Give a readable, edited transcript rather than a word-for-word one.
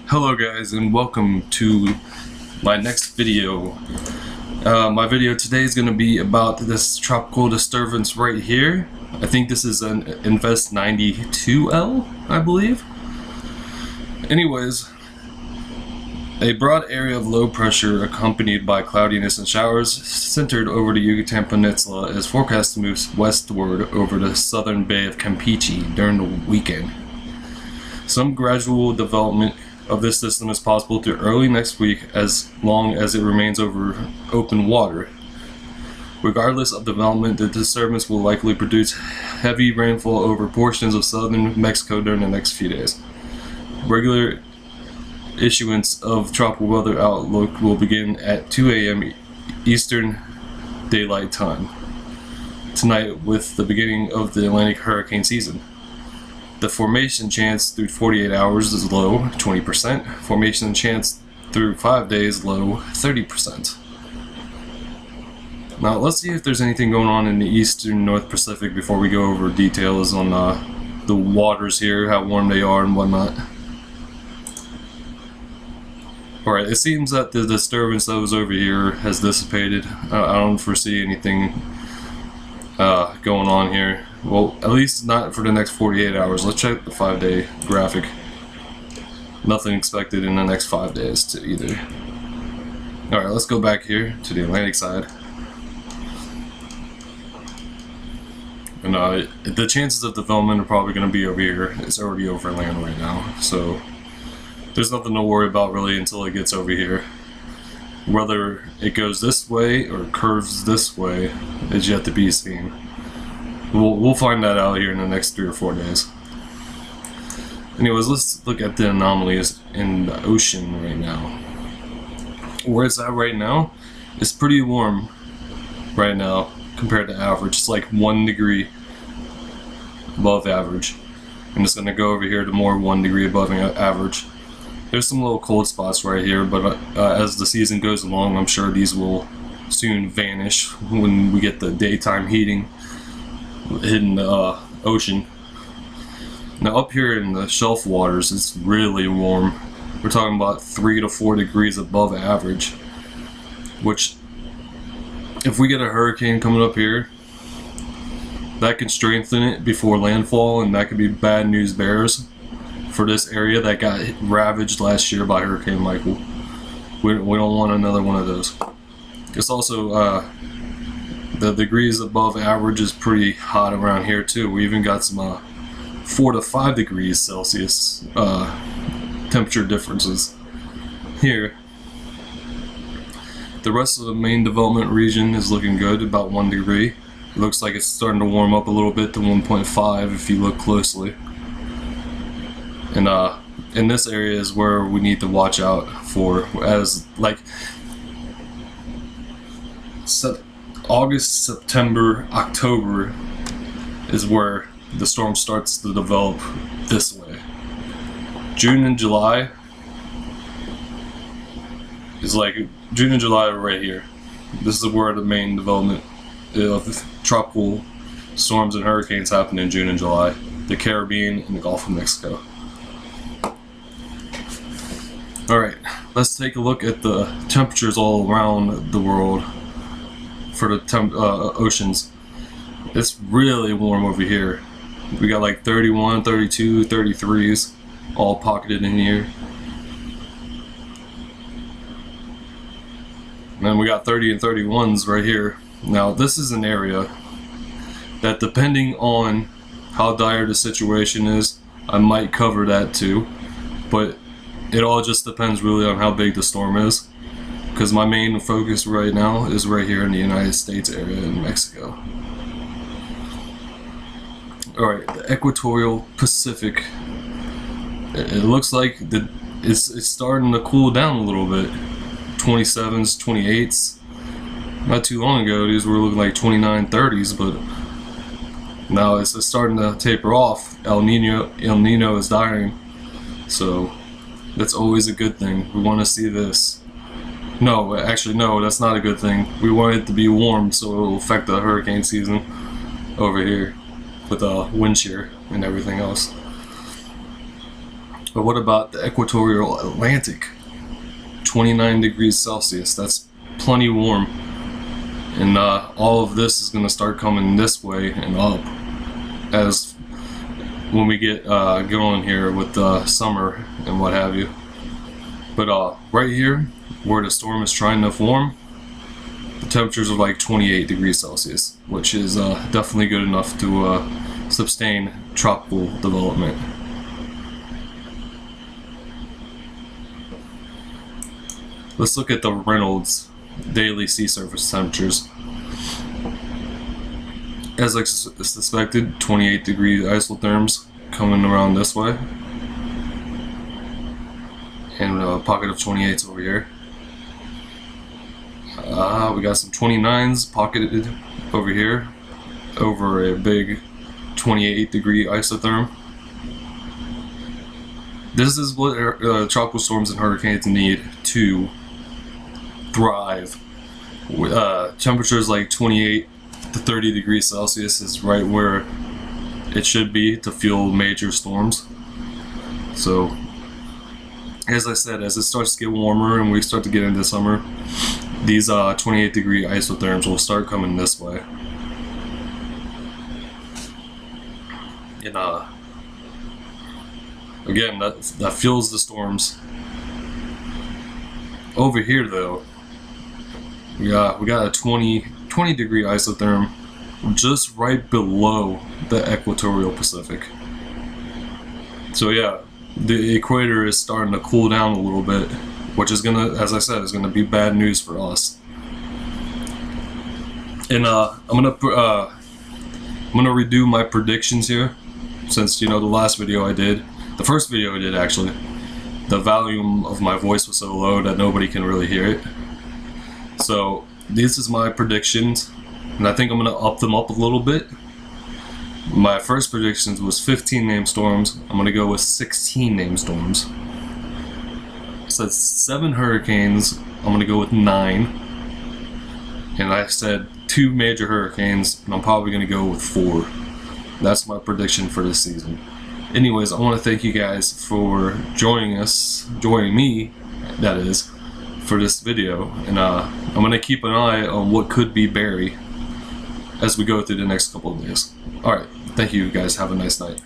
Hello guys, and welcome to my next video. My video today is going to be about this tropical disturbance right here. I think this is an Invest 92L, I believe. Anyways, a broad area of low pressure accompanied by cloudiness and showers centered over the Yucatan Peninsula is forecast to move westward over the southern Bay of Campeche during the weekend. Some gradual development of this system is possible through early next week as long as it remains over open water. Regardless of development, the disturbance will likely produce heavy rainfall over portions of southern Mexico during the next few days. Regular issuance of tropical weather outlook will begin at 2 a.m. Eastern Daylight Time tonight with the beginning of the Atlantic hurricane season. The formation chance through 48 hours is low, 20%. Formation chance through 5 days, low, 30%. Now let's see if there's anything going on in the eastern North Pacific before we go over details on the waters here, how warm they are and whatnot. Alright, it seems that the disturbance that was over here has dissipated. I don't foresee anything going on here. Well, at least not for the next 48 hours. Let's check the 5-day graphic. Nothing expected in the next 5 days to either. Alright, let's go back here to the Atlantic side. And the chances of development are probably going to be over here. It's already over land right now, so there's nothing to worry about really until it gets over here. Whether it goes this way or curves this way is yet to be seen. We'll find that out here in the next 3 or 4 days. Anyways, let's look at the anomalies in the ocean right now. Where it's at right now, it's pretty warm right now compared to average. It's like 1 degree above average. I'm just going to go over here to more 1 degree above average. There's some little cold spots right here, but as the season goes along, I'm sure these will soon vanish when we get the daytime heating in the ocean. Now up here in the shelf waters, it's really warm. We're talking about 3 to 4 degrees above average, which if we get a hurricane coming up here, that can strengthen it before landfall, and that could be bad news bears for this area that got ravaged last year by Hurricane Michael. We don't want another one of those. It's also the degrees above average is pretty hot around here too. We even got some 4 to 5 degrees Celsius temperature differences here. The rest of the main development region is looking good, about 1 degree. It looks like it's starting to warm up a little bit to 1.5 if you look closely. And in this area is where we need to watch out for, as like August, September, October is where the storm starts to develop this way. June and July is like, June and July are right here. This is where the main development of tropical storms and hurricanes happen in June and July. The Caribbean and the Gulf of Mexico. Alright, let's take a look at the temperatures all around the world for the oceans. It's really warm over here. We got like 31, 32, 33s all pocketed in here. And then we got 30 and 31s right here. Now this is an area that, depending on how dire the situation is, I might cover that too, but it all just depends really on how big the storm is, because my main focus right now is right here in the United States area in Mexico. Alright, the equatorial Pacific, it looks like it's starting to cool down a little bit. 27s, 28s. Not too long ago these were looking like 29, 30s, but now it's starting to taper off. El Nino is dying, so that's always a good thing. We want to see this. No, actually no, that's not a good thing. We want it to be warm so it will affect the hurricane season over here with wind shear and everything else. But what about the equatorial Atlantic? 29 degrees Celsius. That's plenty warm. And all of this is going to start coming this way and up as when we get going here with summer and what have you. But right here, where the storm is trying to form, the temperatures are like 28 degrees Celsius, which is definitely good enough to sustain tropical development. Let's look at the Reynolds daily sea surface temperatures. As I suspected, 28 degree isotherms coming around this way. And a pocket of 28s over here. We got some 29s pocketed over here, over a big 28 degree isotherm. This is what tropical storms and hurricanes need to thrive. Temperatures like 28 to 30 degrees Celsius is right where it should be to fuel major storms. So, as I said, as it starts to get warmer and we start to get into summer, these 28 degree isotherms will start coming this way. And again, that fuels the storms. Over here though, we got a 20 degree isotherm just right below the equatorial Pacific. So yeah, the equator is starting to cool down a little bit, which is gonna, as I said, is gonna be bad news for us. And I'm gonna redo my predictions here, since the last video I did, the first video I did actually, the volume of my voice was so low that nobody can really hear it. So this is my predictions, and I think I'm gonna up them up a little bit. My first predictions was 15 named storms. I'm gonna go with 16 named storms. So that's 7 hurricanes. I'm gonna go with 9. And I said 2 major hurricanes, and I'm probably gonna go with 4. That's my prediction for this season. Anyways, I want to thank you guys for joining me, that is, for this video. And I'm gonna keep an eye on what could be Barry as we go through the next couple of days. Alright, thank you guys, have a nice night.